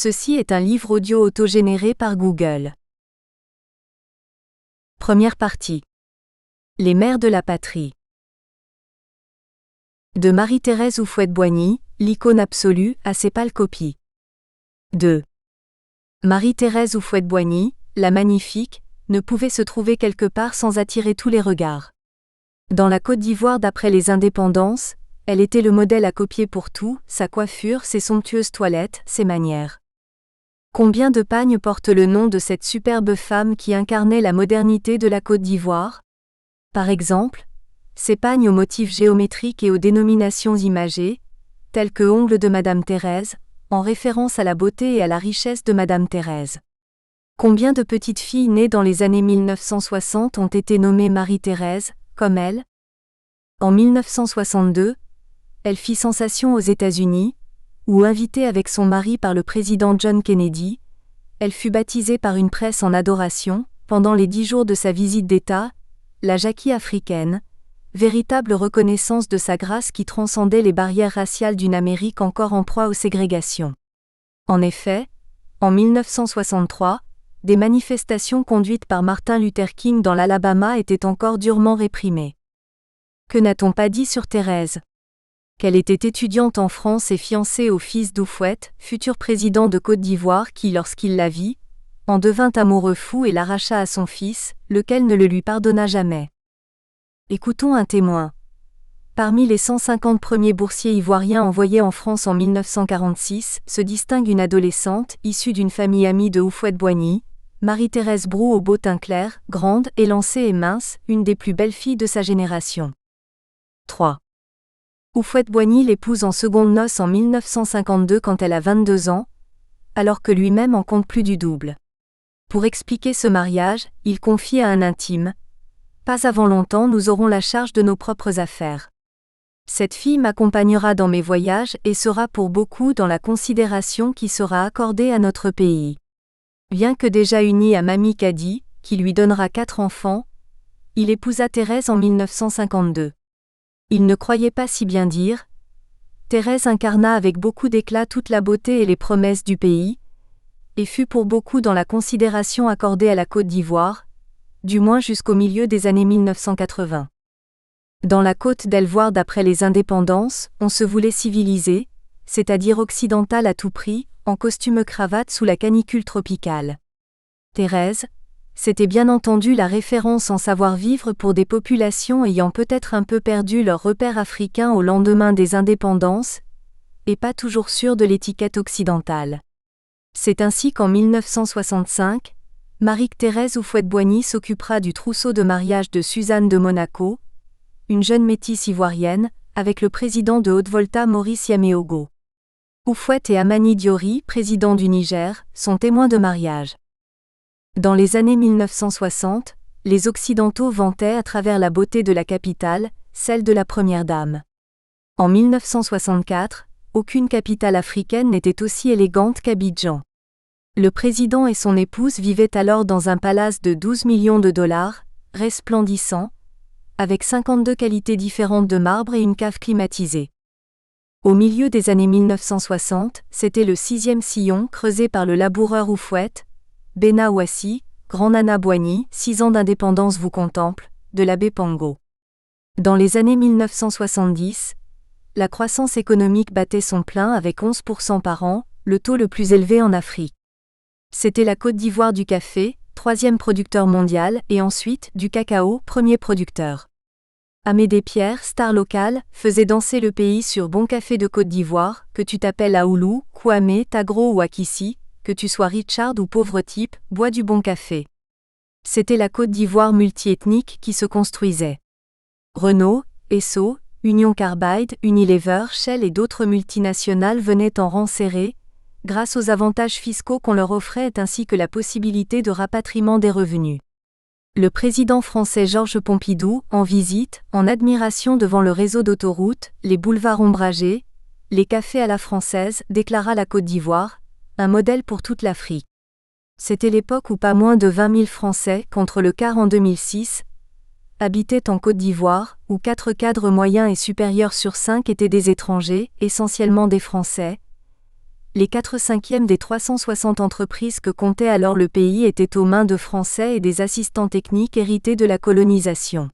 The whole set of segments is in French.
Ceci est un livre audio autogénéré par Google. Première partie. Les mères de la patrie. De Marie-Thérèse Houphouët-Boigny, l'icône absolue, à ses pâles copies. 2. Marie-Thérèse Houphouët-Boigny, la magnifique, ne pouvait se trouver quelque part sans attirer tous les regards. Dans la Côte d'Ivoire d'après les indépendances, elle était le modèle à copier pour tout, sa coiffure, ses somptueuses toilettes, ses manières. Combien de pagnes porte le nom de cette superbe femme qui incarnait la modernité de la Côte d'Ivoire? Par exemple, ces pagnes aux motifs géométriques et aux dénominations imagées, telles que ongles de Madame Thérèse, en référence à la beauté et à la richesse de Madame Thérèse. Combien de petites filles nées dans les années 1960 ont été nommées Marie-Thérèse, comme elle? En 1962, elle fit sensation aux États-Unis, où invitée avec son mari par le président John Kennedy, elle fut baptisée par une presse en adoration, pendant les 10 jours de sa visite d'État, la Jackie africaine, véritable reconnaissance de sa grâce qui transcendait les barrières raciales d'une Amérique encore en proie aux ségrégations. En effet, en 1963, des manifestations conduites par Martin Luther King dans l'Alabama étaient encore durement réprimées. Que n'a-t-on pas dit sur Thérèse? Qu'elle était étudiante en France et fiancée au fils d'Houphouët, futur président de Côte d'Ivoire qui, lorsqu'il la vit, en devint amoureux fou et l'arracha à son fils, lequel ne le lui pardonna jamais. Écoutons un témoin. Parmi les 150 premiers boursiers ivoiriens envoyés en France en 1946, se distingue une adolescente, issue d'une famille amie de Houphouët-Boigny, Marie-Thérèse Brou au beau teint clair, grande, élancée et mince, une des plus belles filles de sa génération. 3. Houphouët-Boigny l'épouse en secondes noces en 1952 quand elle a 22 ans, alors que lui-même en compte plus du double. Pour expliquer ce mariage, il confie à un intime: « Pas avant longtemps nous aurons la charge de nos propres affaires. Cette fille m'accompagnera dans mes voyages et sera pour beaucoup dans la considération qui sera accordée à notre pays. » Bien que déjà uni à Mamie Kadi, qui lui donnera 4 enfants, il épousa Thérèse en 1952. Il ne croyait pas si bien dire. Thérèse incarna avec beaucoup d'éclat toute la beauté et les promesses du pays, et fut pour beaucoup dans la considération accordée à la Côte d'Ivoire, du moins jusqu'au milieu des années 1980. Dans la Côte d'Ivoire d'après les indépendances, on se voulait civilisé, c'est-à-dire occidental à tout prix, en costume-cravate sous la canicule tropicale. Thérèse, c'était bien entendu la référence en savoir-vivre pour des populations ayant peut-être un peu perdu leur repère africain au lendemain des indépendances, et pas toujours sûres de l'étiquette occidentale. C'est ainsi qu'en 1965, Marie-Thérèse Houphouët-Boigny s'occupera du trousseau de mariage de Suzanne de Monaco, une jeune métisse ivoirienne, avec le président de Haute-Volta Maurice Yaméogo. Houphouët et Amani Diori, président du Niger, sont témoins de mariage. Dans les années 1960, les Occidentaux vantaient à travers la beauté de la capitale, celle de la Première Dame. En 1964, aucune capitale africaine n'était aussi élégante qu'Abidjan. Le président et son épouse vivaient alors dans un palace de 12 millions de dollars, resplendissant, avec 52 qualités différentes de marbre et une cave climatisée. Au milieu des années 1960, c'était le 6e sillon creusé par le laboureur Houphouët, Bena Ouassi, Grand Nana Boigny, 6 ans d'indépendance vous contemple, de l'abbé Pango. Dans les années 1970, la croissance économique battait son plein avec 11% par an, le taux le plus élevé en Afrique. C'était la Côte d'Ivoire du café, 3e producteur mondial, et ensuite du cacao, 1er producteur. Amédée Pierre, star locale, faisait danser le pays sur Bon Café de Côte d'Ivoire, que tu t'appelles Aoulou, Kwame, Tagro ou Akissi, que tu sois Richard ou pauvre type, bois du bon café. C'était la Côte d'Ivoire multiethnique qui se construisait. Renault, Esso, Union Carbide, Unilever, Shell et d'autres multinationales venaient en rang serré, grâce aux avantages fiscaux qu'on leur offrait ainsi que la possibilité de rapatriement des revenus. Le président français Georges Pompidou, en visite, en admiration devant le réseau d'autoroutes, les boulevards ombragés, les cafés à la française, déclara la Côte d'Ivoire, un modèle pour toute l'Afrique. C'était l'époque où pas moins de 20 000 Français, contre le quart en 2006, habitaient en Côte d'Ivoire, où 4 cadres moyens et supérieurs sur 5 étaient des étrangers, essentiellement des Français, les 4/5 des 360 entreprises que comptait alors le pays étaient aux mains de Français et des assistants techniques hérités de la colonisation.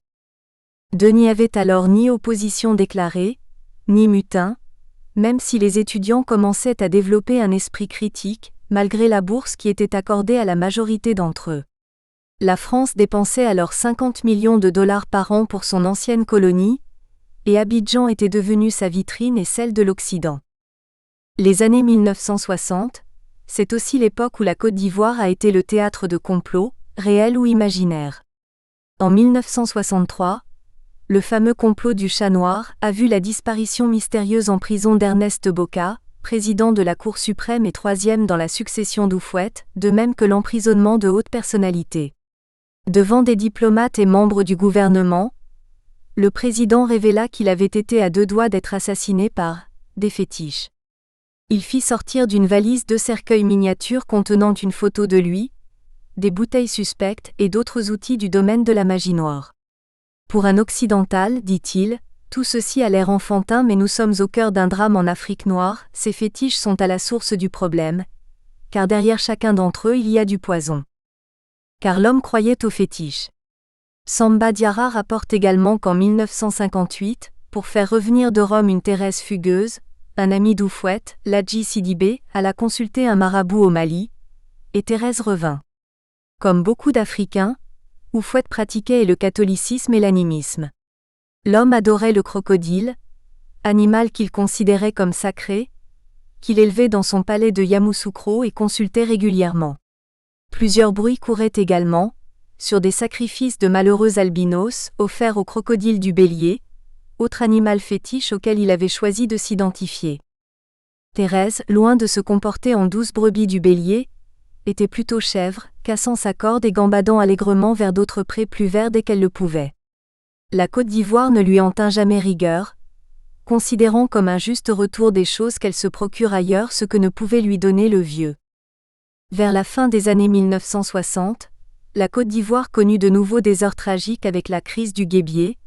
Deux n'y avait alors ni opposition déclarée, ni mutin, même si les étudiants commençaient à développer un esprit critique, malgré la bourse qui était accordée à la majorité d'entre eux. La France dépensait alors 50 millions de dollars par an pour son ancienne colonie, et Abidjan était devenue sa vitrine et celle de l'Occident. Les années 1960, c'est aussi l'époque où la Côte d'Ivoire a été le théâtre de complots, réels ou imaginaires. En 1963, le fameux complot du Chat Noir a vu la disparition mystérieuse en prison d'Ernest Boka, président de la Cour suprême et troisième dans la succession d'Houphouët, de même que l'emprisonnement de hautes personnalités. Devant des diplomates et membres du gouvernement, le président révéla qu'il avait été à deux doigts d'être assassiné par des fétiches. Il fit sortir d'une valise 2 cercueils miniatures contenant une photo de lui, des bouteilles suspectes et d'autres outils du domaine de la magie noire. Pour un occidental, dit-il, tout ceci a l'air enfantin mais nous sommes au cœur d'un drame en Afrique noire, ces fétiches sont à la source du problème, car derrière chacun d'entre eux il y a du poison. Car l'homme croyait aux fétiches. Samba Diarra rapporte également qu'en 1958, pour faire revenir de Rome une Thérèse fugueuse, un ami d'Houphouët, Ladji Sidibé, alla consulter un marabout au Mali, et Thérèse revint. Comme beaucoup d'Africains, Houphouët pratiquait le catholicisme et l'animisme. L'homme adorait le crocodile, animal qu'il considérait comme sacré, qu'il élevait dans son palais de Yamoussoukro et consultait régulièrement. Plusieurs bruits couraient également, sur des sacrifices de malheureux albinos offerts au crocodile du bélier, autre animal fétiche auquel il avait choisi de s'identifier. Thérèse, loin de se comporter en douce brebis du bélier, était plutôt chèvre, cassant sa corde et gambadant allègrement vers d'autres prés plus verts dès qu'elle le pouvait. La Côte d'Ivoire ne lui en tint jamais rigueur, considérant comme un juste retour des choses qu'elle se procure ailleurs ce que ne pouvait lui donner le vieux. Vers la fin des années 1960, la Côte d'Ivoire connut de nouveau des heures tragiques avec la crise du guébier,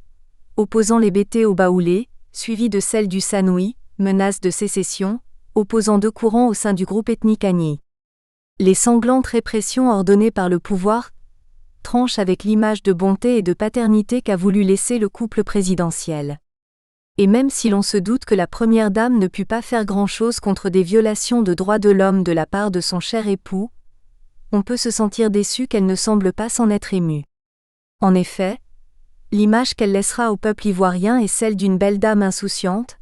opposant les Bété aux Baoulés, suivie de celle du Sanoui, menace de sécession, opposant deux courants au sein du groupe ethnique Agni. Les sanglantes répressions ordonnées par le pouvoir tranchent avec l'image de bonté et de paternité qu'a voulu laisser le couple présidentiel. Et même si l'on se doute que la première dame ne put pas faire grand-chose contre des violations de droits de l'homme de la part de son cher époux, on peut se sentir déçu qu'elle ne semble pas s'en être émue. En effet, l'image qu'elle laissera au peuple ivoirien est celle d'une belle dame insouciante,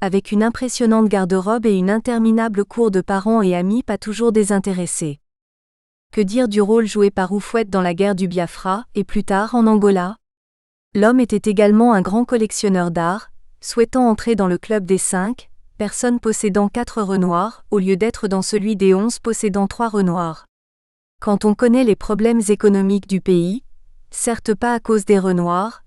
avec une impressionnante garde-robe et une interminable cour de parents et amis pas toujours désintéressés. Que dire du rôle joué par Houphouët dans la guerre du Biafra, et plus tard en Angola? L'homme était également un grand collectionneur d'art, souhaitant entrer dans le club des 5 personnes possédant 4 renoirs, au lieu d'être dans celui des 11 possédant 3 renoirs. Quand on connaît les problèmes économiques du pays, certes pas à cause des renoirs,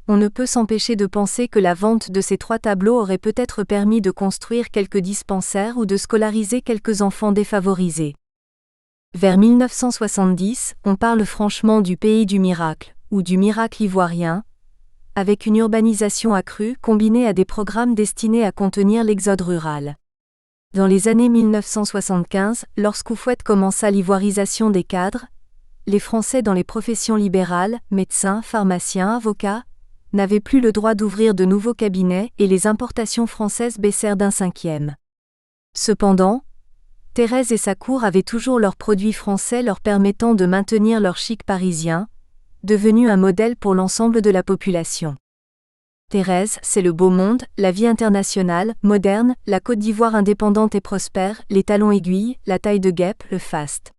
on ne peut s'empêcher de penser que la vente de ces 3 tableaux aurait peut-être permis de construire quelques dispensaires ou de scolariser quelques enfants défavorisés. Vers 1970, on parle franchement du pays du miracle, ou du miracle ivoirien, avec une urbanisation accrue combinée à des programmes destinés à contenir l'exode rural. Dans les années 1975, lorsqu'Houphouët commença l'ivoirisation des cadres, les Français dans les professions libérales, médecins, pharmaciens, avocats, n'avaient plus le droit d'ouvrir de nouveaux cabinets et les importations françaises baissèrent d'1/5. Cependant, Thérèse et sa cour avaient toujours leurs produits français leur permettant de maintenir leur chic parisien, devenu un modèle pour l'ensemble de la population. Thérèse, c'est le beau monde, la vie internationale, moderne, la Côte d'Ivoire indépendante et prospère, les talons aiguilles, la taille de guêpe, le faste.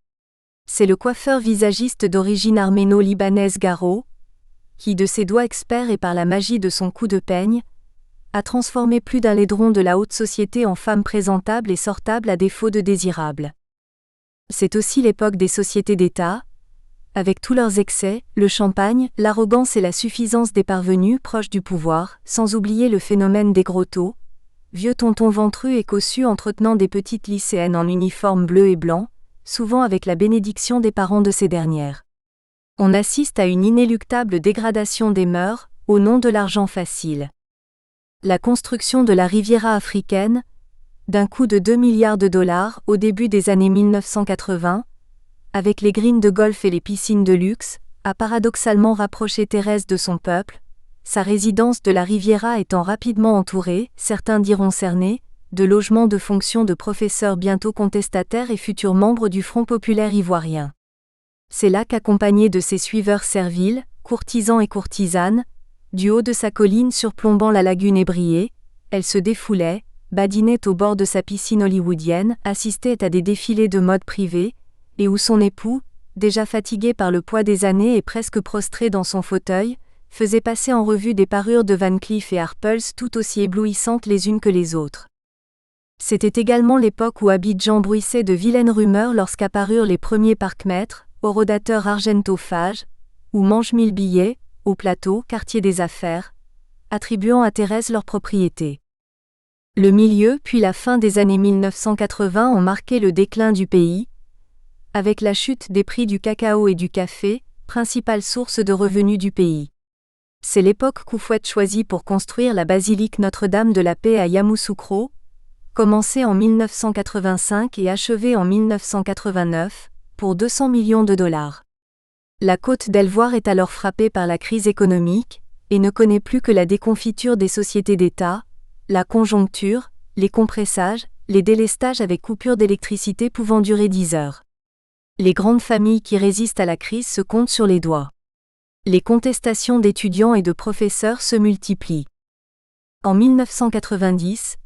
C'est le coiffeur visagiste d'origine arméno-libanaise Garo, qui de ses doigts experts et par la magie de son coup de peigne, a transformé plus d'un laidron de la haute société en femme présentable et sortable à défaut de désirable. C'est aussi l'époque des sociétés d'État, avec tous leurs excès, le champagne, l'arrogance et la suffisance des parvenus proches du pouvoir, sans oublier le phénomène des grottos, vieux tontons ventrus et cossus entretenant des petites lycéennes en uniforme bleu et blanc, souvent avec la bénédiction des parents de ces dernières. On assiste à une inéluctable dégradation des mœurs, au nom de l'argent facile. La construction de la Riviera africaine, d'un coût de 2 milliards de dollars au début des années 1980, avec les greens de golf et les piscines de luxe, a paradoxalement rapproché Thérèse de son peuple, sa résidence de la Riviera étant rapidement entourée, certains diront cernée, de logements de fonction de professeurs bientôt contestataires et futurs membres du Front populaire ivoirien. C'est là qu'accompagnée de ses suiveurs serviles, courtisans et courtisanes, du haut de sa colline surplombant la lagune ébriée, elle se défoulait, badinait au bord de sa piscine hollywoodienne, assistait à des défilés de mode privés, et où son époux, déjà fatigué par le poids des années et presque prostré dans son fauteuil, faisait passer en revue des parures de Van Cleef et Arpels tout aussi éblouissantes les unes que les autres. C'était également l'époque où Abidjan bruissait de vilaines rumeurs lorsqu'apparurent les premiers parcs-mètres, orodateurs argentophages, ou mange-mille billets, au plateau, quartier des affaires, attribuant à Thérèse leur propriété. Le milieu puis la fin des années 1980 ont marqué le déclin du pays, avec la chute des prix du cacao et du café, principale source de revenus du pays. C'est l'époque qu'Houphouët choisit pour construire la basilique Notre-Dame de la Paix à Yamoussoukro, commencée en 1985 et achevée en 1989, pour 200 millions de dollars. La côte d'Elvoire est alors frappée par la crise économique, et ne connaît plus que la déconfiture des sociétés d'État, la conjoncture, les compressages, les délestages avec coupure d'électricité pouvant durer 10 heures. Les grandes familles qui résistent à la crise se comptent sur les doigts. Les contestations d'étudiants et de professeurs se multiplient. En 1990,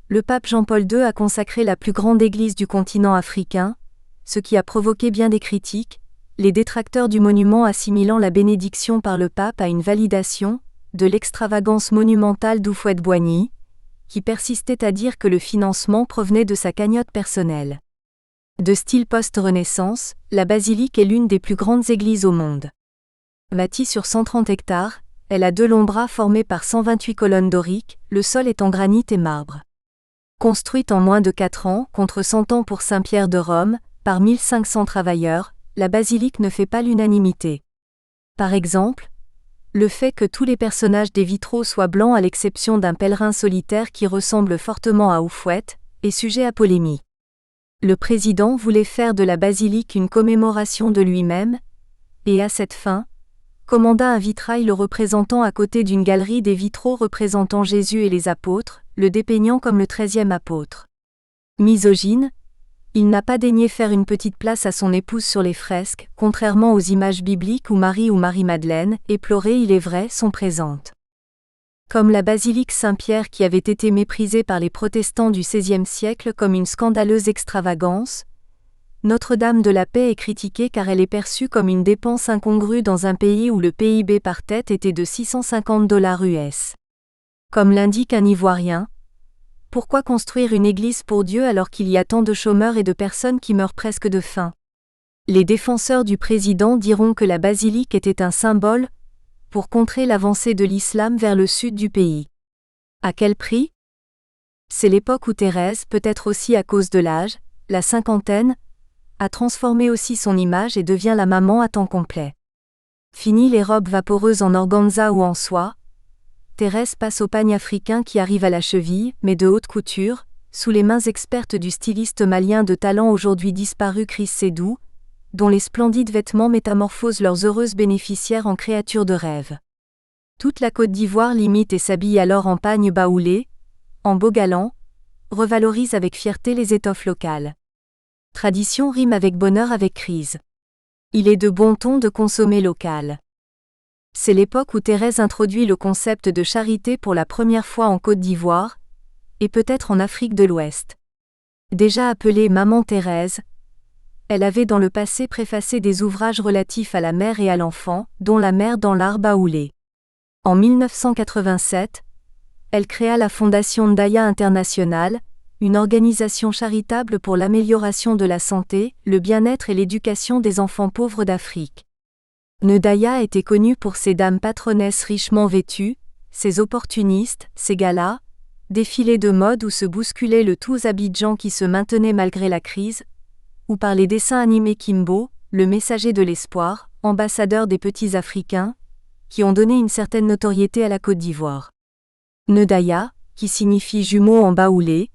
le pape Jean-Paul II a consacré la plus grande église du continent africain, ce qui a provoqué bien des critiques, les détracteurs du monument assimilant la bénédiction par le pape à une validation de l'extravagance monumentale d'Houphouët-Boigny, qui persistait à dire que le financement provenait de sa cagnotte personnelle. De style post-Renaissance, la basilique est l'une des plus grandes églises au monde. Bâtie sur 130 hectares, elle a 2 longs bras formés par 128 colonnes doriques, le sol est en granit et marbre. Construite en moins de 4 ans, contre 100 ans pour Saint-Pierre de Rome, par 1500 travailleurs, la basilique ne fait pas l'unanimité. Par exemple, le fait que tous les personnages des vitraux soient blancs à l'exception d'un pèlerin solitaire qui ressemble fortement à Houphouët, est sujet à polémique. Le président voulait faire de la basilique une commémoration de lui-même, et à cette fin, commanda un vitrail le représentant à côté d'une galerie des vitraux représentant Jésus et les apôtres, le dépeignant comme le 13e apôtre. Misogyne, il n'a pas daigné faire une petite place à son épouse sur les fresques, contrairement aux images bibliques où Marie ou Marie-Madeleine, éplorées il est vrai, sont présentes. Comme la basilique Saint-Pierre qui avait été méprisée par les protestants du XVIe siècle comme une scandaleuse extravagance, Notre-Dame de la Paix est critiquée car elle est perçue comme une dépense incongrue dans un pays où le PIB par tête était de 650 $ US. Comme l'indique un Ivoirien, pourquoi construire une église pour Dieu alors qu'il y a tant de chômeurs et de personnes qui meurent presque de faim? Les défenseurs du président diront que la basilique était un symbole pour contrer l'avancée de l'islam vers le sud du pays. À quel prix? C'est l'époque où Thérèse, peut-être aussi à cause de l'âge, la cinquantaine, a transformé aussi son image et devient la maman à temps complet. Fini les robes vaporeuses en organza ou en soie, Thérèse passe au pagne africain qui arrive à la cheville, mais de haute couture, sous les mains expertes du styliste malien de talent aujourd'hui disparu Chris Sédou, dont les splendides vêtements métamorphosent leurs heureuses bénéficiaires en créatures de rêve. Toute la Côte d'Ivoire l'imite et s'habille alors en pagne baoulé, en beau galant, revalorise avec fierté les étoffes locales. Tradition rime avec bonheur avec crise. Il est de bon ton de consommer local. C'est l'époque où Thérèse introduit le concept de charité pour la première fois en Côte d'Ivoire, et peut-être en Afrique de l'Ouest. Déjà appelée Maman Thérèse, elle avait dans le passé préfacé des ouvrages relatifs à la mère et à l'enfant, dont La mère dans l'art baoulé. En 1987, elle créa la Fondation Ndaya International, une organisation charitable pour l'amélioration de la santé, le bien-être et l'éducation des enfants pauvres d'Afrique. Ndaya était connue pour ses dames patronesses richement vêtues, ses opportunistes, ses galas, défilés de mode où se bousculait le tous Abidjan qui se maintenait malgré la crise, ou par les dessins animés Kimbo, le messager de l'espoir, ambassadeur des petits Africains, qui ont donné une certaine notoriété à la Côte d'Ivoire. Ndaya, qui signifie jumeau en baoulé,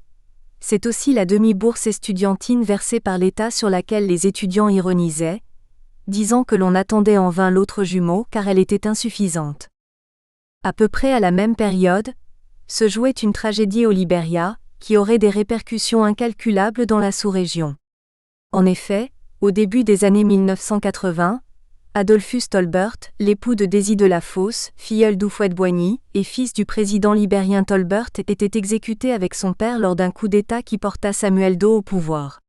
C'est aussi la demi-bourse estudiantine versée par l'État sur laquelle les étudiants ironisaient, disant que l'on attendait en vain l'autre jumeau car elle était insuffisante. À peu près à la même période, se jouait une tragédie au Libéria, qui aurait des répercussions incalculables dans la sous-région. En effet, au début des années 1980, Adolphus Tolbert, l'époux de Daisy de la Fosse, filleul d'Houphouët-Boigny, et fils du président libérien Tolbert, était exécuté avec son père lors d'un coup d'État qui porta Samuel Doe au pouvoir.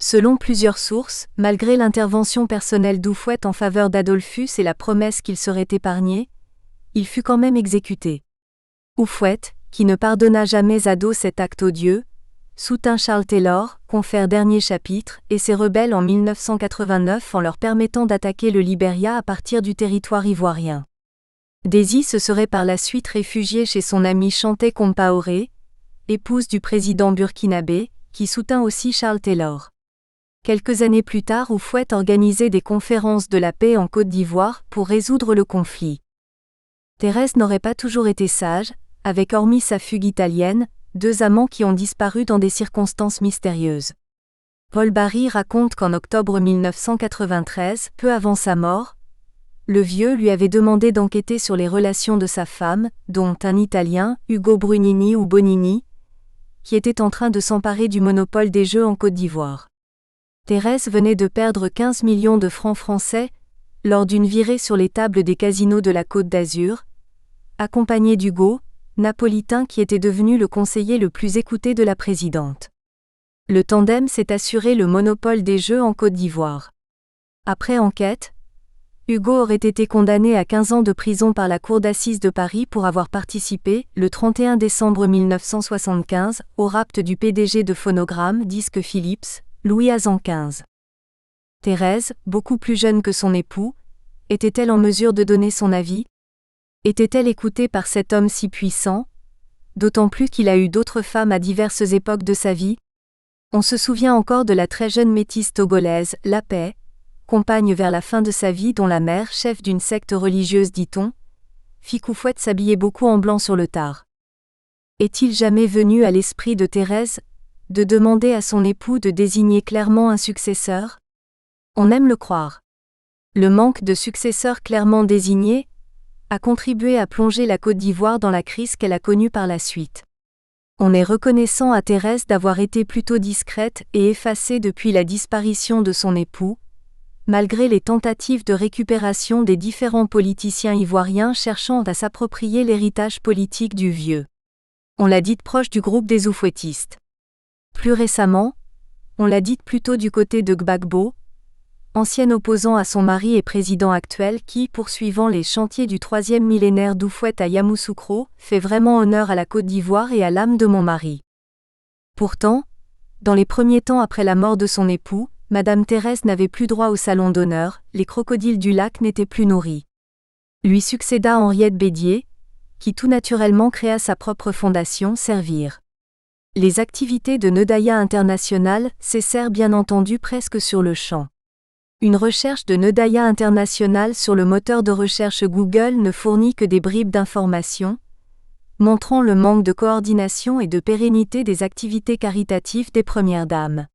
Selon plusieurs sources, malgré l'intervention personnelle d'Houphouët en faveur d'Adolphus et la promesse qu'il serait épargné, il fut quand même exécuté. Houphouët, qui ne pardonna jamais à Doe cet acte odieux, soutint Charles Taylor, confère dernier chapitre, et ses rebelles en 1989 en leur permettant d'attaquer le Libéria à partir du territoire ivoirien. Daisy se serait par la suite réfugiée chez son amie Chantay Compaoré, épouse du président burkinabé, qui soutint aussi Charles Taylor. Quelques années plus tard, Houphouët organisait des conférences de la paix en Côte d'Ivoire pour résoudre le conflit. Thérèse n'aurait pas toujours été sage, avec hormis sa fugue italienne, 2 amants qui ont disparu dans des circonstances mystérieuses. Paul Barry raconte qu'en octobre 1993, peu avant sa mort, le vieux lui avait demandé d'enquêter sur les relations de sa femme, dont un Italien, Ugo Brunini ou Bonini, qui était en train de s'emparer du monopole des jeux en Côte d'Ivoire. Thérèse venait de perdre 15 millions de francs français lors d'une virée sur les tables des casinos de la Côte d'Azur, accompagnée d'Hugo, napolitain qui était devenu le conseiller le plus écouté de la présidente. Le tandem s'est assuré le monopole des jeux en Côte d'Ivoire. Après enquête, Hugo aurait été condamné à 15 ans de prison par la Cour d'assises de Paris pour avoir participé, le 31 décembre 1975, au rapt du PDG de Phonogramme Disques Philips, Louis Azan XV. Thérèse, beaucoup plus jeune que son époux, était-elle en mesure de donner son avis ? Était-elle écoutée par cet homme si puissant, d'autant plus qu'il a eu d'autres femmes à diverses époques de sa vie ? On se souvient encore de la très jeune métisse togolaise, La Paix, compagne vers la fin de sa vie dont la mère, chef d'une secte religieuse dit-on, fit qu'Houphouët s'habillait beaucoup en blanc sur le tard. Est-il jamais venu à l'esprit de Thérèse de demander à son époux de désigner clairement un successeur ? On aime le croire. Le manque de successeur clairement désigné a contribué à plonger la Côte d'Ivoire dans la crise qu'elle a connue par la suite. On est reconnaissant à Thérèse d'avoir été plutôt discrète et effacée depuis la disparition de son époux, malgré les tentatives de récupération des différents politiciens ivoiriens cherchant à s'approprier l'héritage politique du vieux. On l'a dite proche du groupe des Houphouëtistes. Plus récemment, on l'a dite plutôt du côté de Gbagbo, ancien opposant à son mari et président actuel qui, poursuivant les chantiers du 3e millénaire d'Houphouët à Yamoussoukro, fait vraiment honneur à la Côte d'Ivoire et à l'âme de mon mari. Pourtant, dans les premiers temps après la mort de son époux, Madame Thérèse n'avait plus droit au salon d'honneur, les crocodiles du lac n'étaient plus nourris. Lui succéda Henriette Bédier, qui tout naturellement créa sa propre fondation Servir. Les activités de Nedaya International cessèrent bien entendu presque sur le champ. Une recherche de Nedaya International sur le moteur de recherche Google ne fournit que des bribes d'informations, montrant le manque de coordination et de pérennité des activités caritatives des premières dames.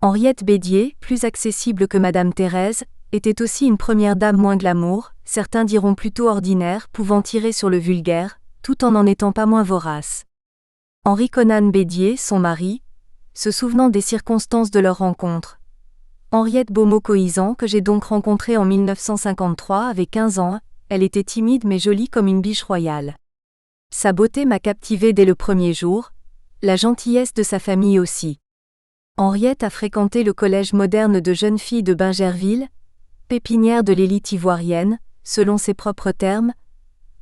Henriette Bédier, plus accessible que Madame Thérèse, était aussi une première dame moins glamour, certains diront plutôt ordinaire, pouvant tirer sur le vulgaire, tout en n'en étant pas moins vorace. Henri Conan Bédier, son mari, se souvenant des circonstances de leur rencontre. Henriette Beaumont-Coïsan que j'ai donc rencontrée en 1953 avec 15 ans, elle était timide mais jolie comme une biche royale. Sa beauté m'a captivée dès le premier jour, la gentillesse de sa famille aussi. Henriette a fréquenté le collège moderne de jeunes filles de Bingerville, pépinière de l'élite ivoirienne, selon ses propres termes,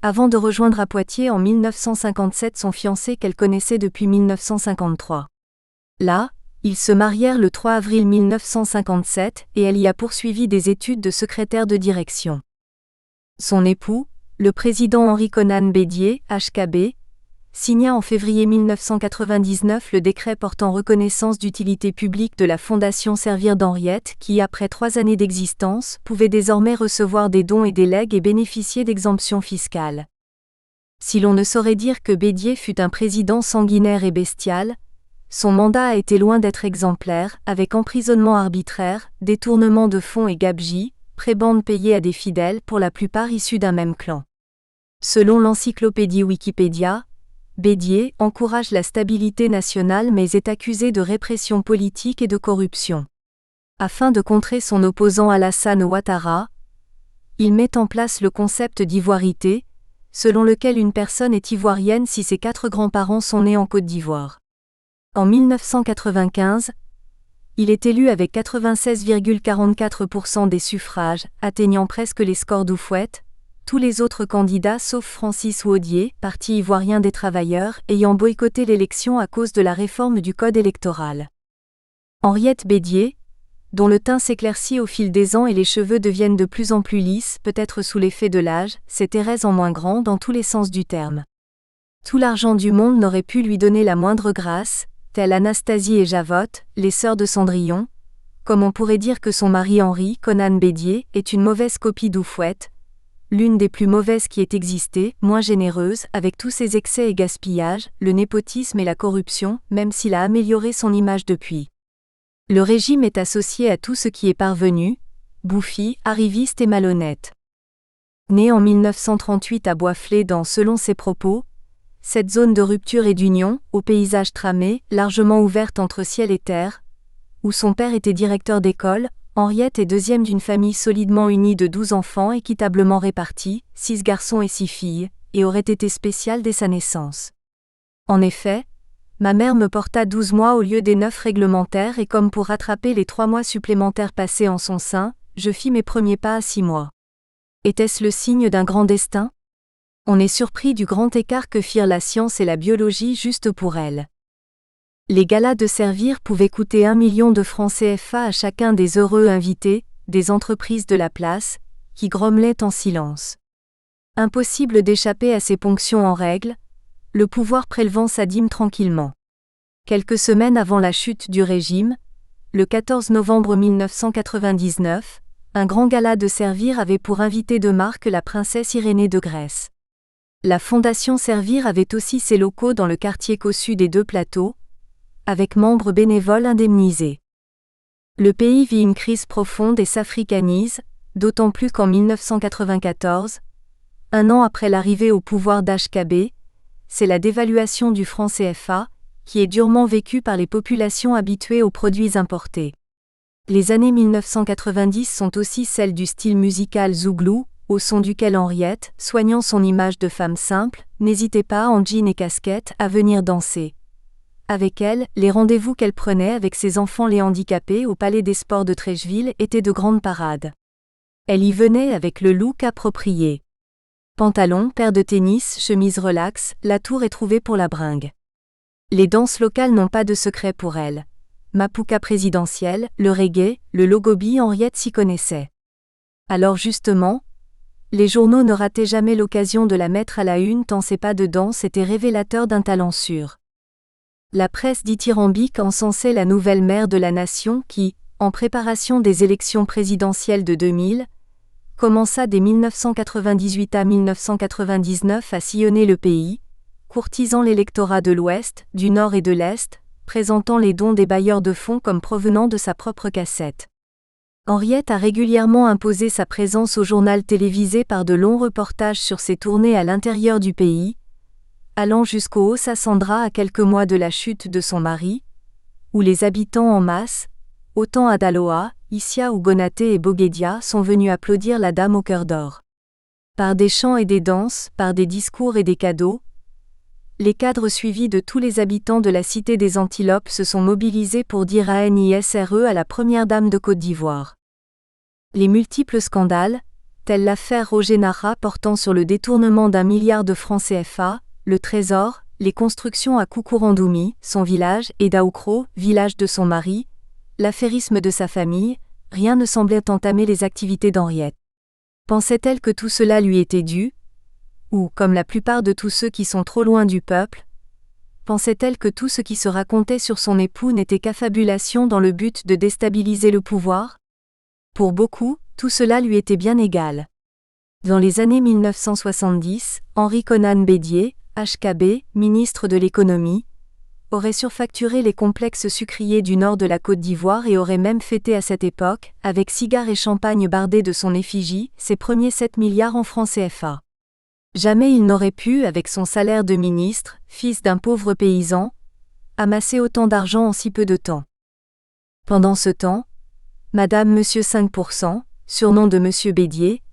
avant de rejoindre à Poitiers en 1957 son fiancé qu'elle connaissait depuis 1953. Là, ils se marièrent le 3 avril 1957 et elle y a poursuivi des études de secrétaire de direction. Son époux, le président Henri Conan Bédier, HKB, signa en février 1999 le décret portant reconnaissance d'utilité publique de la Fondation Servir d'Henriette qui, après 3 années d'existence, pouvait désormais recevoir des dons et des legs et bénéficier d'exemptions fiscales. Si l'on ne saurait dire que Bédier fut un président sanguinaire et bestial, son mandat a été loin d'être exemplaire, avec emprisonnement arbitraire, détournement de fonds et gabegie, prébendes payées à des fidèles pour la plupart issus d'un même clan. Selon l'encyclopédie Wikipédia, Bédier encourage la stabilité nationale mais est accusé de répression politique et de corruption. Afin de contrer son opposant Alassane Ouattara, il met en place le concept d'ivoirité, selon lequel une personne est ivoirienne si ses 4 grands-parents sont nés en Côte d'Ivoire. En 1995, il est élu avec 96,44% des suffrages, atteignant presque les scores d'Houphouët, tous les autres candidats sauf Francis Waudier, Parti ivoirien des travailleurs, ayant boycotté l'élection à cause de la réforme du code électoral. Henriette Bédier, dont le teint s'éclaircit au fil des ans et les cheveux deviennent de plus en plus lisses, peut-être sous l'effet de l'âge, c'est Thérèse en moins grand dans tous les sens du terme. Tout l'argent du monde n'aurait pu lui donner la moindre grâce, telle Anastasie et Javotte, les sœurs de Cendrillon, comme on pourrait dire que son mari Henri Conan Bédier est une mauvaise copie d'Houphouët, l'une des plus mauvaises qui ait existé, moins généreuse, avec tous ses excès et gaspillages, le népotisme et la corruption, même s'il a amélioré son image depuis. Le régime est associé à tout ce qui est parvenu, bouffi, arriviste et malhonnête. Né en 1938 à Boisflé dans, selon ses propos, cette zone de rupture et d'union, au paysage tramé, largement ouverte entre ciel et terre, où son père était directeur d'école, Henriette est deuxième d'une famille solidement unie de 12 enfants équitablement répartis, 6 garçons et 6 filles, et aurait été spéciale dès sa naissance. En effet, ma mère me porta 12 mois au lieu des 9 réglementaires et comme pour rattraper les 3 mois supplémentaires passés en son sein, je fis mes premiers pas à 6 mois. Était-ce le signe d'un grand destin ? On est surpris du grand écart que firent la science et la biologie juste pour elle. Les galas de servir pouvaient coûter 1 million de francs CFA à chacun des heureux invités, des entreprises de la place, qui grommelaient en silence. Impossible d'échapper à ces ponctions en règle, le pouvoir prélevant sa dîme tranquillement. Quelques semaines avant la chute du régime, le 14 novembre 1999, un grand gala de servir avait pour invité de marque la princesse Irénée de Grèce. La Fondation Servir avait aussi ses locaux dans le quartier cossu des Deux Plateaux, avec membres bénévoles indemnisés. Le pays vit une crise profonde et s'africanise, d'autant plus qu'en 1994, un an après l'arrivée au pouvoir d'HKB, c'est la dévaluation du franc CFA, qui est durement vécue par les populations habituées aux produits importés. Les années 1990 sont aussi celles du style musical Zouglou, au son duquel Henriette, soignant son image de femme simple, n'hésitait pas en jean et casquette à venir danser. Avec elle, les rendez-vous qu'elle prenait avec ses enfants les handicapés au Palais des Sports de Trècheville étaient de grandes parades. Elle y venait avec le look approprié. Pantalon, paire de tennis, chemise relax, la tour est trouvée pour la bringue. Les danses locales n'ont pas de secret pour elle. Mapuka présidentielle, le reggae, le logobi, Henriette s'y connaissait. Alors justement, les journaux ne rataient jamais l'occasion de la mettre à la une tant ses pas de danse étaient révélateurs d'un talent sûr. La presse dithyrambique encensait la nouvelle mère de la nation qui, en préparation des élections présidentielles de 2000, commença dès 1998 à 1999 à sillonner le pays, courtisant l'électorat de l'Ouest, du Nord et de l'Est, présentant les dons des bailleurs de fonds comme provenant de sa propre cassette. Henriette a régulièrement imposé sa présence au journal télévisé par de longs reportages sur ses tournées à l'intérieur du pays, allant jusqu'au Haut-Sassandra à quelques mois de la chute de son mari, où les habitants en masse, autant à Daloa, Issia ou Gonaté et Boguédia sont venus applaudir la dame au cœur d'or. Par des chants et des danses, par des discours et des cadeaux, les cadres suivis de tous les habitants de la cité des Antilopes se sont mobilisés pour dire ANISRE à la première dame de Côte d'Ivoire. Les multiples scandales, tels l'affaire Roger Nara portant sur le détournement d'1 milliard de francs CFA, le Trésor, les constructions à Koukourandoumi, son village, et d'Aoukro, village de son mari, l'affairisme de sa famille, rien ne semblait entamer les activités d'Henriette. Pensait-elle que tout cela lui était dû ? Ou, comme la plupart de tous ceux qui sont trop loin du peuple, pensait-elle que tout ce qui se racontait sur son époux n'était qu'affabulation dans le but de déstabiliser le pouvoir ? Pour beaucoup, tout cela lui était bien égal. Dans les années 1970, Henri Conan Bédier, HKB, ministre de l'économie, aurait surfacturé les complexes sucriers du nord de la Côte d'Ivoire et aurait même fêté à cette époque, avec cigares et champagne bardés de son effigie, ses premiers 7 milliards en francs CFA. Jamais il n'aurait pu, avec son salaire de ministre, fils d'un pauvre paysan, amasser autant d'argent en si peu de temps. Pendant ce temps, Madame Monsieur 5%, surnom de Monsieur Bédier,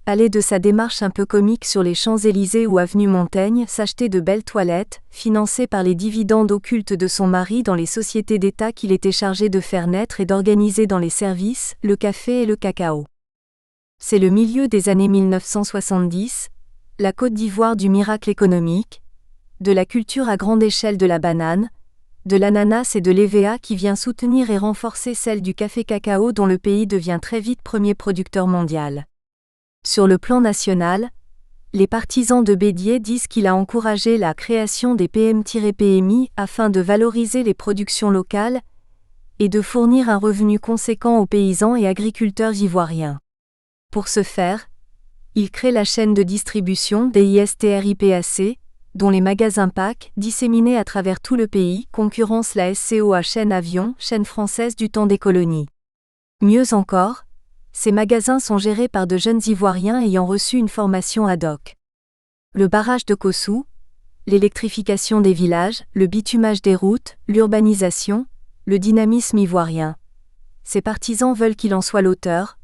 allait de sa démarche un peu comique sur les Champs-Élysées ou avenue Montaigne s'acheter de belles toilettes, financées par les dividendes occultes de son mari dans les sociétés d'État qu'il était chargé de faire naître et d'organiser dans les services, le café et le cacao. C'est le milieu des années 1970, la Côte d'Ivoire du miracle économique, de la culture à grande échelle de la banane, de l'ananas et de l'EVA qui vient soutenir et renforcer celle du café-cacao dont le pays devient très vite premier producteur mondial. Sur le plan national, les partisans de Bédier disent qu'il a encouragé la création des PM-PMI afin de valoriser les productions locales et de fournir un revenu conséquent aux paysans et agriculteurs ivoiriens. Pour ce faire, il crée la chaîne de distribution DISTRIPAC, dont les magasins PAC, disséminés à travers tout le pays, concurrencent la SCOA chaîne Avion, chaîne française du temps des colonies. Mieux encore, ces magasins sont gérés par de jeunes Ivoiriens ayant reçu une formation ad hoc. Le barrage de Kossou, l'électrification des villages, le bitumage des routes, l'urbanisation, le dynamisme ivoirien. Ses partisans veulent qu'il en soit l'auteur,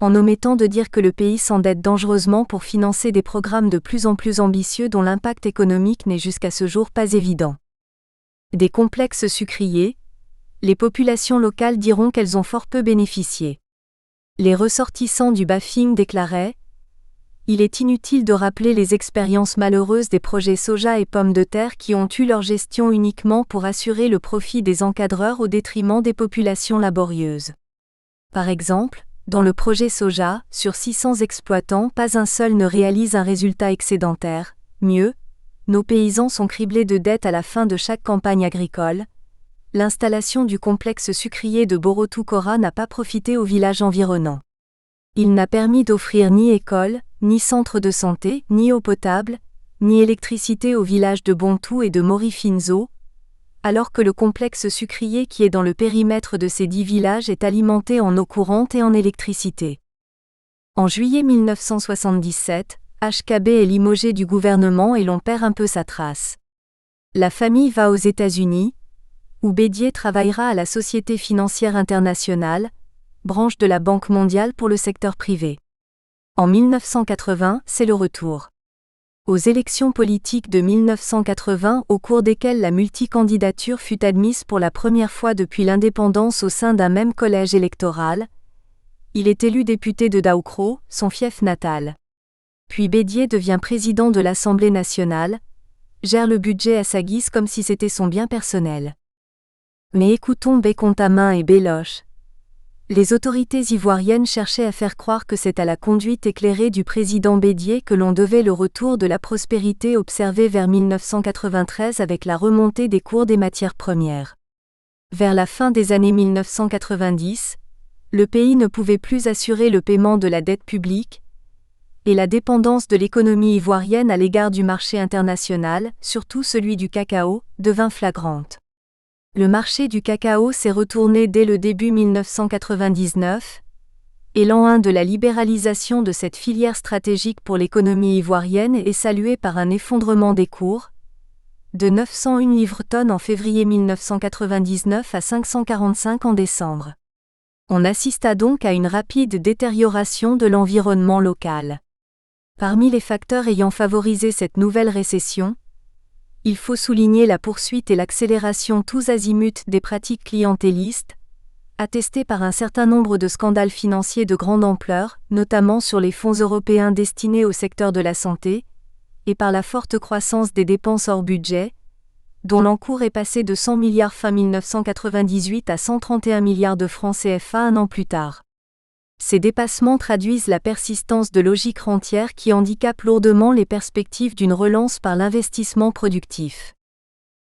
en omettant de dire que le pays s'endette dangereusement pour financer des programmes de plus en plus ambitieux dont l'impact économique n'est jusqu'à ce jour pas évident. Des complexes sucriers, les populations locales diront qu'elles ont fort peu bénéficié. Les ressortissants du Bafing déclaraient « Il est inutile de rappeler les expériences malheureuses des projets soja et pommes de terre qui ont eu leur gestion uniquement pour assurer le profit des encadreurs au détriment des populations laborieuses. » Par exemple, dans le projet soja, sur 600 exploitants, pas un seul ne réalise un résultat excédentaire. Mieux, nos paysans sont criblés de dettes à la fin de chaque campagne agricole. L'installation du complexe sucrier de Borotou-Kora n'a pas profité aux villages environnants. Il n'a permis d'offrir ni école, ni centre de santé, ni eau potable, ni électricité aux villages de Bontou et de Morifinzo, alors que le complexe sucrier qui est dans le périmètre de ces 10 villages est alimenté en eau courante et en électricité. En juillet 1977, HKB est limogé du gouvernement et l'on perd un peu sa trace. La famille va aux États-Unis, où Bédier travaillera à la Société financière internationale, branche de la Banque mondiale pour le secteur privé. En 1980, c'est le retour. Aux élections politiques de 1980, au cours desquelles la multicandidature fut admise pour la première fois depuis l'indépendance au sein d'un même collège électoral, il est élu député de Daoukro, son fief natal. Puis Bédier devient président de l'Assemblée nationale, gère le budget à sa guise comme si c'était son bien personnel. Mais écoutons Bécontamin et Béloche. Les autorités ivoiriennes cherchaient à faire croire que c'est à la conduite éclairée du président Bédier que l'on devait le retour de la prospérité observé vers 1993 avec la remontée des cours des matières premières. Vers la fin des années 1990, le pays ne pouvait plus assurer le paiement de la dette publique, et la dépendance de l'économie ivoirienne à l'égard du marché international, surtout celui du cacao, devint flagrante. Le marché du cacao s'est retourné dès le début 1999, et l'an 1 de la libéralisation de cette filière stratégique pour l'économie ivoirienne est salué par un effondrement des cours, de 901 livres-tonnes en février 1999 à 545 en décembre. On assista donc à une rapide détérioration de l'environnement local. Parmi les facteurs ayant favorisé cette nouvelle récession, il faut souligner la poursuite et l'accélération tous azimuts des pratiques clientélistes, attestées par un certain nombre de scandales financiers de grande ampleur, notamment sur les fonds européens destinés au secteur de la santé, et par la forte croissance des dépenses hors budget, dont l'encours est passé de 100 milliards fin 1998 à 131 milliards de francs CFA un an plus tard. Ces dépassements traduisent la persistance de logiques rentières qui handicapent lourdement les perspectives d'une relance par l'investissement productif.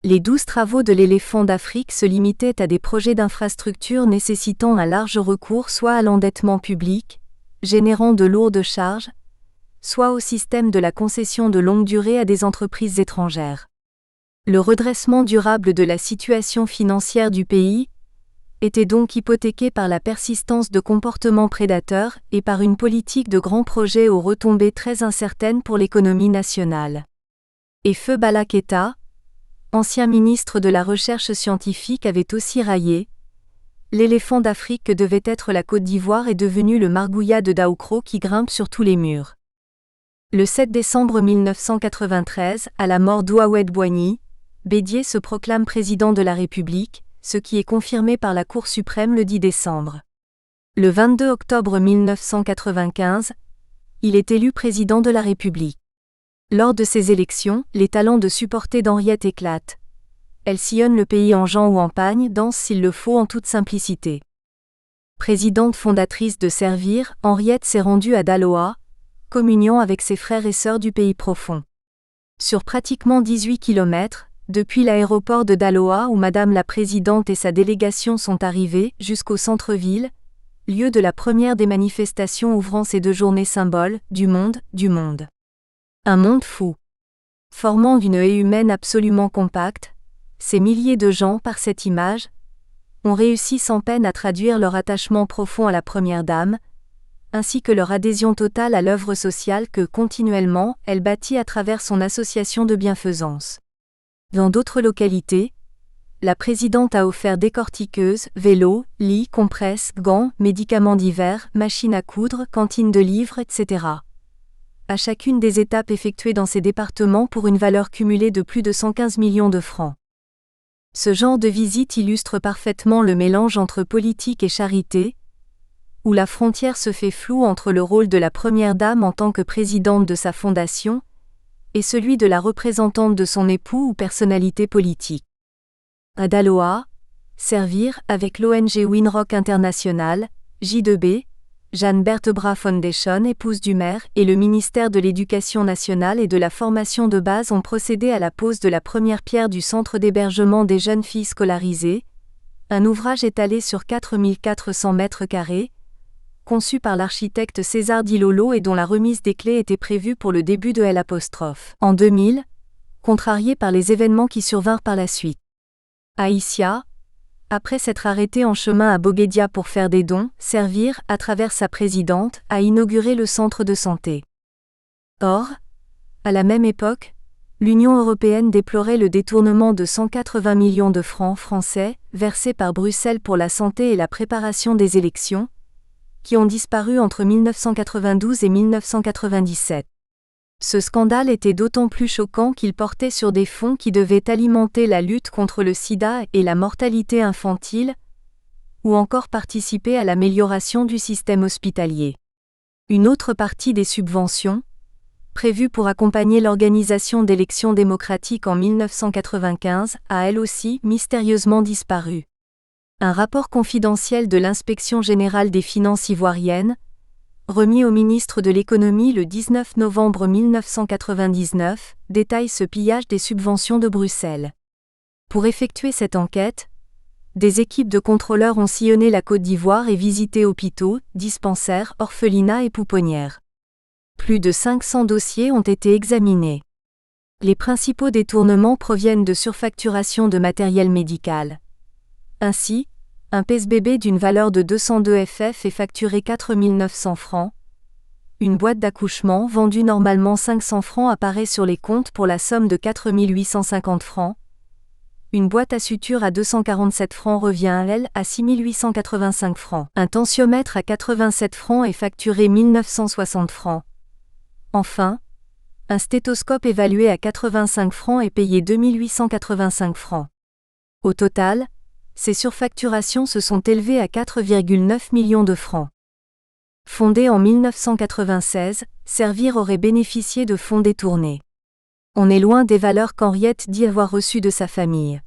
Les 12 travaux de l'éléphant d'Afrique se limitaient à des projets d'infrastructures nécessitant un large recours soit à l'endettement public, générant de lourdes charges, soit au système de la concession de longue durée à des entreprises étrangères. Le redressement durable de la situation financière du pays était donc hypothéqué par la persistance de comportements prédateurs et par une politique de grands projets aux retombées très incertaines pour l'économie nationale. Et Feu Bala Keïta, ancien ministre de la Recherche scientifique, avait aussi raillé « L'éléphant d'Afrique que devait être la Côte d'Ivoire est devenu le margouillat de Daoukro qui grimpe sur tous les murs ». Le 7 décembre 1993, à la mort d'Houphouët-Boigny, Bédié se proclame président de la République, ce qui est confirmé par la Cour suprême le 10 décembre. Le 22 octobre 1995, il est élu président de la République. Lors de ces élections, les talents de supporter d'Henriette éclatent. Elle sillonne le pays en Jean ou en pagne, danse s'il le faut en toute simplicité. Présidente fondatrice de Servir, Henriette s'est rendue à Daloa, communion avec ses frères et sœurs du pays profond. Sur pratiquement 18 km, depuis l'aéroport de Daloa où Madame la Présidente et sa délégation sont arrivées, jusqu'au centre-ville, lieu de la première des manifestations ouvrant ces 2 journées symboles, du monde. Un monde fou. Formant une haie humaine absolument compacte, ces milliers de gens, par cette image, ont réussi sans peine à traduire leur attachement profond à la Première Dame, ainsi que leur adhésion totale à l'œuvre sociale que, continuellement, elle bâtit à travers son association de bienfaisance. Dans d'autres localités, la présidente a offert décortiqueuses, vélos, lits, compresses, gants, médicaments divers, machines à coudre, cantines de livres, etc. À chacune des étapes effectuées dans ces départements pour une valeur cumulée de plus de 115 millions de francs. Ce genre de visite illustre parfaitement le mélange entre politique et charité, où la frontière se fait floue entre le rôle de la Première Dame en tant que présidente de sa fondation, et celui de la représentante de son époux ou personnalité politique. À Daloa, Servir, avec l'ONG Winrock International, J2B, Jeanne Berthebras Foundation, épouse du maire, et le ministère de l'Éducation nationale et de la formation de base ont procédé à la pose de la première pierre du centre d'hébergement des jeunes filles scolarisées, un ouvrage étalé sur 4400 mètres carrés, conçu par l'architecte César Dilolo et dont la remise des clés était prévue pour le début de L'. En 2000, contrarié par les événements qui survinrent par la suite. Aïssia, après s'être arrêtée en chemin à Boguédia pour faire des dons, Servir, à travers sa présidente, a inauguré le centre de santé. Or, à la même époque, l'Union européenne déplorait le détournement de 180 millions de francs français, versés par Bruxelles pour la santé et la préparation des élections, qui ont disparu entre 1992 et 1997. Ce scandale était d'autant plus choquant qu'il portait sur des fonds qui devaient alimenter la lutte contre le sida et la mortalité infantile, ou encore participer à l'amélioration du système hospitalier. Une autre partie des subventions, prévue pour accompagner l'organisation d'élections démocratiques en 1995, a elle aussi mystérieusement disparu. Un rapport confidentiel de l'Inspection générale des finances ivoirienne, remis au ministre de l'économie le 19 novembre 1999, détaille ce pillage des subventions de Bruxelles. Pour effectuer cette enquête, des équipes de contrôleurs ont sillonné la Côte d'Ivoire et visité hôpitaux, dispensaires, orphelinats et pouponnières. Plus de 500 dossiers ont été examinés. Les principaux détournements proviennent de surfacturation de matériel médical. Ainsi, un pèse-bébé d'une valeur de 202 FF est facturé 4 900 francs. Une boîte d'accouchement vendue normalement 500 francs apparaît sur les comptes pour la somme de 4 850 francs. Une boîte à suture à 247 francs revient elle à 6 885 francs. Un tensiomètre à 87 francs est facturé 1 960 francs. Enfin, un stéthoscope évalué à 85 francs est payé 2 885 francs. Au total, ces surfacturations se sont élevées à 4,9 millions de francs. Fondé en 1996, Servir aurait bénéficié de fonds détournés. On est loin des valeurs qu'Henriette dit avoir reçues de sa famille.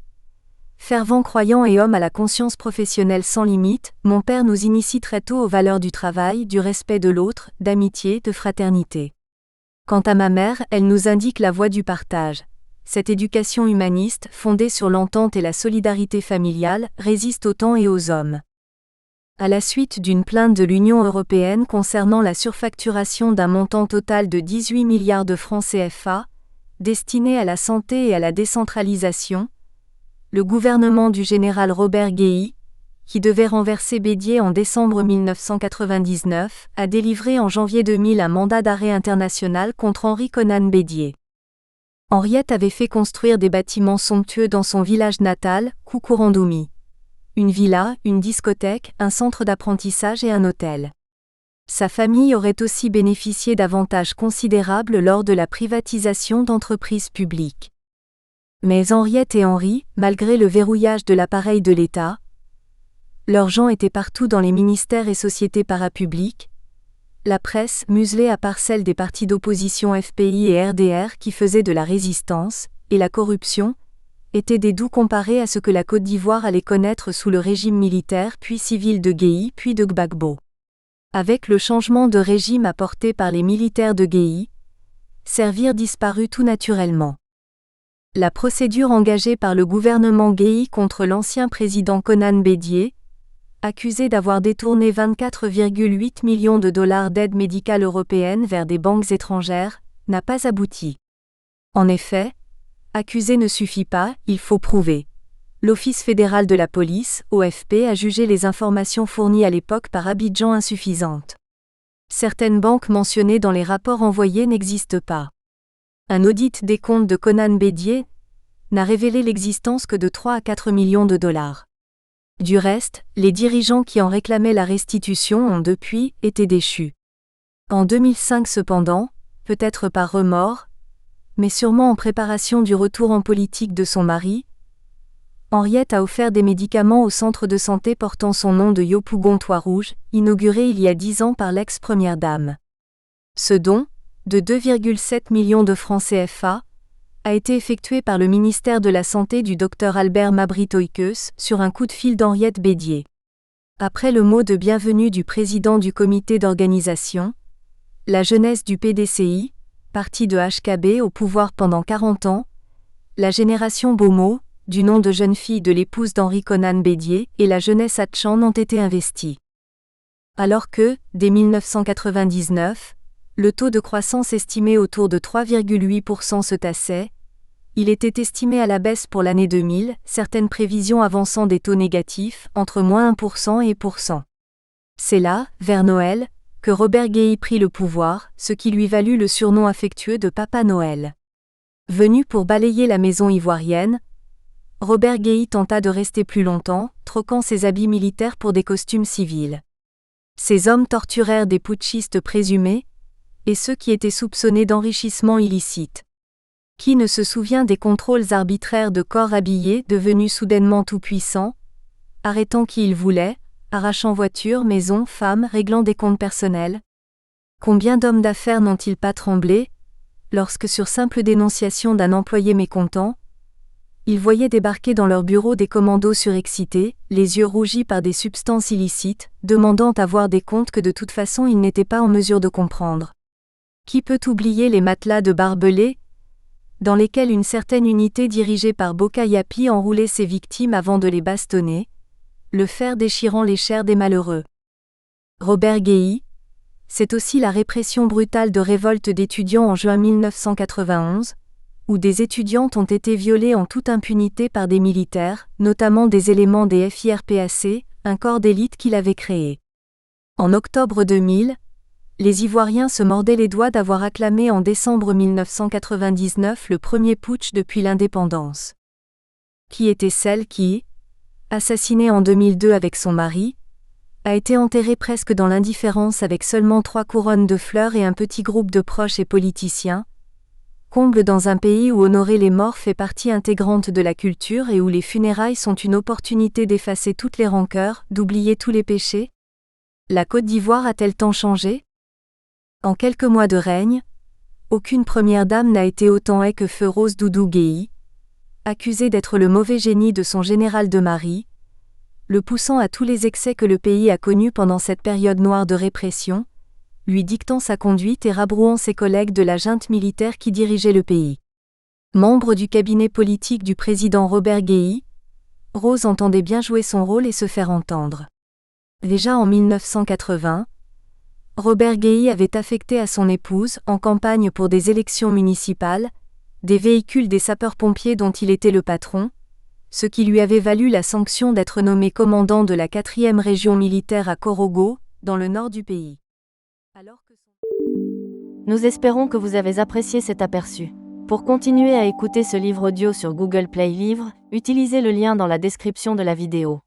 Fervent croyant et homme à la conscience professionnelle sans limite, mon père nous initie très tôt aux valeurs du travail, du respect de l'autre, d'amitié, de fraternité. Quant à ma mère, elle nous indique la voie du partage. Cette éducation humaniste, fondée sur l'entente et la solidarité familiale, résiste au temps et aux hommes. À la suite d'une plainte de l'Union européenne concernant la surfacturation d'un montant total de 18 milliards de francs CFA, destiné à la santé et à la décentralisation, le gouvernement du général Robert Guéhi, qui devait renverser Bédier en décembre 1999, a délivré en janvier 2000 un mandat d'arrêt international contre Henri Konan Bédier. Henriette avait fait construire des bâtiments somptueux dans son village natal, Kukurandoumi. Une villa, une discothèque, un centre d'apprentissage et un hôtel. Sa famille aurait aussi bénéficié d'avantages considérables lors de la privatisation d'entreprises publiques. Mais Henriette et Henri, malgré le verrouillage de l'appareil de l'État, leurs gens étaient partout dans les ministères et sociétés parapubliques, la presse, muselée à part celle des partis d'opposition FPI et RDR qui faisaient de la résistance, et la corruption, étaient des doux comparés à ce que la Côte d'Ivoire allait connaître sous le régime militaire puis civil de Guéhi puis de Gbagbo. Avec le changement de régime apporté par les militaires de Guéhi, Servir disparut tout naturellement. La procédure engagée par le gouvernement Guéhi contre l'ancien président Konan Bédier, accusé d'avoir détourné 24,8 millions de dollars d'aide médicale européenne vers des banques étrangères, n'a pas abouti. En effet, accuser ne suffit pas, il faut prouver. L'Office fédéral de la police, OFP, a jugé les informations fournies à l'époque par Abidjan insuffisantes. Certaines banques mentionnées dans les rapports envoyés n'existent pas. Un audit des comptes de Konan Bédier n'a révélé l'existence que de 3 à 4 millions de dollars. Du reste, les dirigeants qui en réclamaient la restitution ont depuis été déchus. En 2005 cependant, peut-être par remords, mais sûrement en préparation du retour en politique de son mari, Henriette a offert des médicaments au centre de santé portant son nom de Yopougon-Toit-Rouge, inauguré il y a 10 ans par l'ex-première dame. Ce don, de 2,7 millions de francs CFA, a été effectué par le ministère de la Santé du Dr Albert Mabry-Toikeus sur un coup de fil d'Henriette Bédier. Après le mot de bienvenue du président du comité d'organisation, la jeunesse du PDCI, parti de HKB au pouvoir pendant 40 ans, la génération Bomo, du nom de jeune fille de l'épouse d'Henri Konan Bédier, et la jeunesse Atchan ont été investis. Alors que, dès 1999, le taux de croissance estimé autour de 3,8% se tassait, il était estimé à la baisse pour l'année 2000, certaines prévisions avançant des taux négatifs, entre moins 1% et 1%. C'est là, vers Noël, que Robert Guéhi prit le pouvoir, ce qui lui valut le surnom affectueux de Papa Noël. Venu pour balayer la maison ivoirienne, Robert Guéhi tenta de rester plus longtemps, troquant ses habits militaires pour des costumes civils. Ces hommes torturèrent des putschistes présumés, et ceux qui étaient soupçonnés d'enrichissement illicite. Qui ne se souvient des contrôles arbitraires de corps habillés devenus soudainement tout-puissants, arrêtant qui ils voulaient, arrachant voitures, maisons, femmes, réglant des comptes personnels? Combien d'hommes d'affaires n'ont-ils pas tremblé, lorsque sur simple dénonciation d'un employé mécontent, ils voyaient débarquer dans leur bureau des commandos surexcités, les yeux rougis par des substances illicites, demandant à voir des comptes que de toute façon ils n'étaient pas en mesure de comprendre. Qui peut oublier les matelas de barbelés, dans lesquels une certaine unité dirigée par Boka Yapi enroulait ses victimes avant de les bastonner, le fer déchirant les chairs des malheureux. Robert Guéhi, c'est aussi la répression brutale de révoltes d'étudiants en juin 1991, où des étudiantes ont été violées en toute impunité par des militaires, notamment des éléments des FIRPAC, un corps d'élite qu'il avait créé. En octobre 2000, les Ivoiriens se mordaient les doigts d'avoir acclamé en décembre 1999 le premier putsch depuis l'indépendance. Qui était celle qui, assassinée en 2002 avec son mari, a été enterrée presque dans l'indifférence avec seulement 3 couronnes de fleurs et un petit groupe de proches et politiciens, comble dans un pays où honorer les morts fait partie intégrante de la culture et où les funérailles sont une opportunité d'effacer toutes les rancœurs, d'oublier tous les péchés? La Côte d'Ivoire a-t-elle tant changé? En quelques mois de règne, aucune première dame n'a été autant haie que feu Rose Doudou Guéhi, accusée d'être le mauvais génie de son général de mari, le poussant à tous les excès que le pays a connus pendant cette période noire de répression, lui dictant sa conduite et rabrouant ses collègues de la junte militaire qui dirigeait le pays. Membre du cabinet politique du président Robert Guéhi, Rose entendait bien jouer son rôle et se faire entendre. Déjà en 1980, Robert Guéhi avait affecté à son épouse, en campagne pour des élections municipales, des véhicules des sapeurs-pompiers dont il était le patron, ce qui lui avait valu la sanction d'être nommé commandant de la 4e région militaire à Corogo, dans le nord du pays. Nous espérons que vous avez apprécié cet aperçu. Pour continuer à écouter ce livre audio sur Google Play Livres, utilisez le lien dans la description de la vidéo.